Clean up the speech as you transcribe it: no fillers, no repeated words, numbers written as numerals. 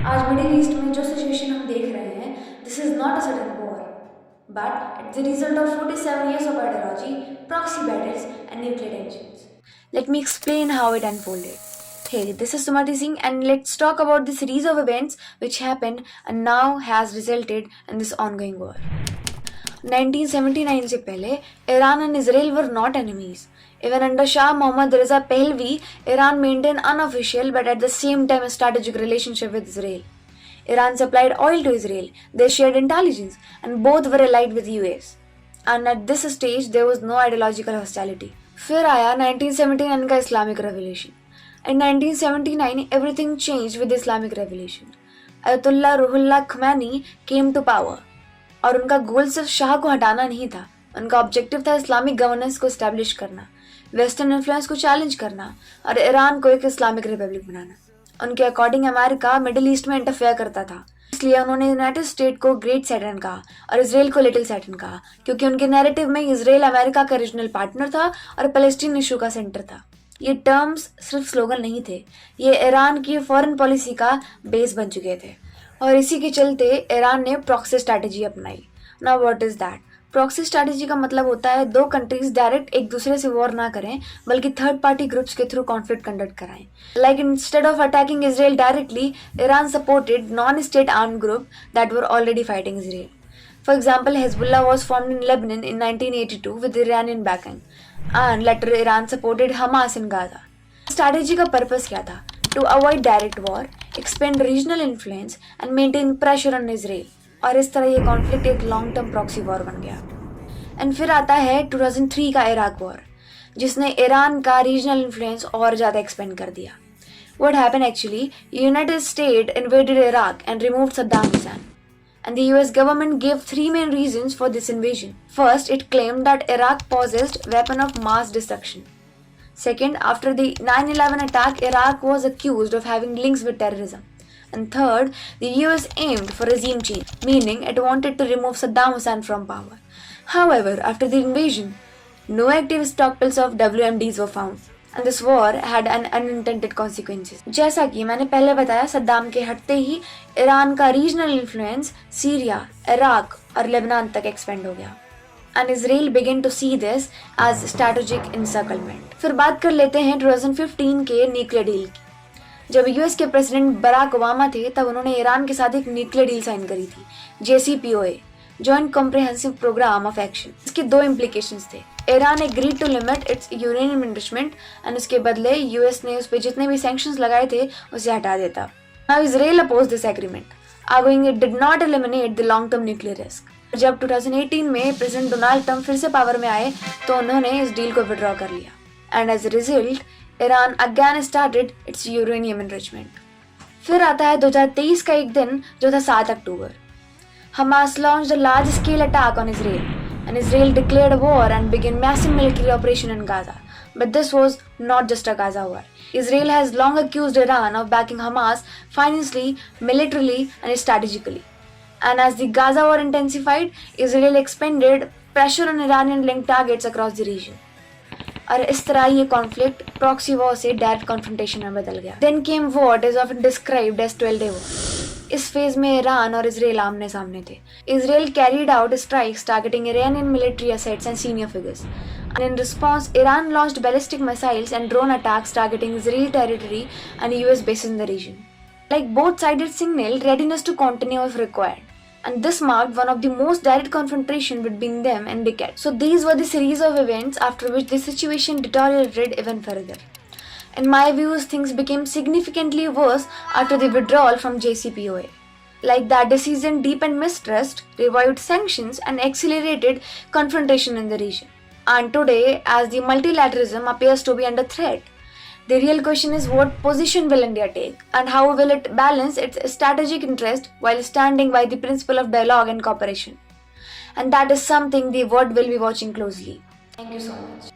आज middle east में जो सिचुएशन हम देख रहे हैं, this is not a sudden war, but it's the result of 47 years of ideology, proxy battles, and nuclear tensions. Let me explain how it unfolded. Hey, this is Sumati Singh, and let's talk about the series of events which happened and now has resulted in this ongoing war. 1979 से पहले Iran and Israel were not enemies. Even under Shah Mohammad Reza Pahlavi, Iran maintained unofficial but at the same time a strategic relationship with Israel. Iran supplied oil to Israel, they shared intelligence, and both were allied with US. And at this stage, there was no ideological hostility. फिर आया 1979 का Islamic Revolution. In 1979, everything changed with the Islamic Revolution. Ayatollah Ruhollah Khomeini came to power. और उनका गोल सिर्फ शाह को हटाना नहीं था, उनका ऑब्जेक्टिव था इस्लामिक गवर्नेंस को एस्टेब्लिश करना, वेस्टर्न इन्फ्लुएंस को चैलेंज करना और ईरान को एक इस्लामिक रिपब्लिक बनाना। उनके अकॉर्डिंग अमेरिका मिडिल ईस्ट में इंटरफेयर करता था, इसलिए उन्होंने यूनाइटेड स्टेट को ग्रेट सैटर्न कहा और इसराइल को लिटिल सैटर्न कहा, क्योंकि उनके नैरेटिव में इसराइल अमेरिका का रीजनल पार्टनर था और पैलेस्टीन इशू का सेंटर था। ये टर्म्स सिर्फ स्लोगन नहीं थे, ये ईरान की फॉरेन पॉलिसी का बेस बन चुके थे और इसी के चलते ईरान ने प्रॉक्सी स्ट्रैटेजी अपनाई। Now what is that? Proxy strategy का मतलब होता है दो कंट्रीज डायरेक्ट एक दूसरे से वॉर ना करें, बल्कि थर्ड पार्टी ग्रुप्स के थ्रू कॉन्फ्लिक्ट कंडक्ट कराएं। Like instead of attacking Israel directly, Iran supported non state armed group that were already fighting Israel. For example, Hezbollah was formed in Lebanon in 1982 with Iranian backing, and later Iran supported Hamas in Gaza. Strategy का purpose क्या था? To avoid direct war, expand regional influence and maintain pressure on Israel. और इस तरह ये conflict एक long term proxy war बन गया। एंड फिर आता है 2003 का इराक वॉर, जिसने ईरान का रीजनल इन्फ्लुएंस और ज़्यादा एक्सपेंड कर दिया। What happened actually? United States invaded Iraq and removed Saddam Hussein. And the US government gave three main reasons for this invasion. First, it claimed that Iraq possessed weapon of mass destruction. Second, after the 9/11 attack, Iraq was accused of having links with terrorism. And third, the US aimed for regime change, meaning it wanted to remove Saddam Hussein from power. However, after the invasion, no active stockpiles of WMDs were found, and this war had an unintended consequences. जैसा कि मैंने पहले बताया, सद्दाम के हटते ही Iran का regional influence Syria, Iraq और Lebanon तक एक्सपेंड हो गया। And Israel began to see this as strategic encirclement. फिर बात कर लेते हैं 2015 के न्यूक्लियर डील की। जब यूएस के प्रेसिडेंट बराक ओबामा थे, तब उन्होंने ईरान के साथ एक न्यूक्लियर डील साइन करी थी, JCPOA, joint comprehensive programme of action. इसके दो इम्प्लीकेशंस थे। Iran agreed to limit its uranium enrichment and उसके बदले यूएस ने उस पर जितने भी सैंक्शंस लगाए थे उसे हटा देता। Now Israel oppose this agreement, arguing it did not eliminate the long term nuclear risk. जब 2018 में प्रेसिडेंट डोनाल्ड ट्रंप फिर से पावर में आए, तो उन्होंने इस डील को विड्रॉ कर लिया and as a result Iran again started its uranium enrichment. फिर आता है 2023 का एक दिन, जो था 7 अक्टूबर। Hamas launched a large scale attack on Israel and Israel declared a war and began massive military operation in Gaza. But this was not just a Gaza war. Israel has long accused Iran of backing Hamas financially, militarily, and strategically. And as the Gaza war intensified, Israel expanded pressure on Iranian-linked targets across the region. और इस तरह ये conflict proxy war से direct confrontation में बदल गया। Then came what is often described as 12-day war. इस phase में ईरान और इजराइल आमने सामने थे। Israel carried out strikes targeting Iranian military assets and senior figures. And in response, Iran launched ballistic missiles and drone attacks targeting Israeli territory and US bases in the region. Like both sides signaled readiness to continue if required. And this marked one of the most direct confrontation between them in decades. So these were the series of events after which the situation deteriorated even further. In my views, things became significantly worse after the withdrawal from JCPOA. Like that decision deepened mistrust, revived sanctions, and accelerated confrontation in the region. And today, as the multilateralism appears to be under threat, the real question is what position will India take and how will it balance its strategic interest while standing by the principle of dialogue and cooperation. And that is something the world will be watching closely. Thank you so much.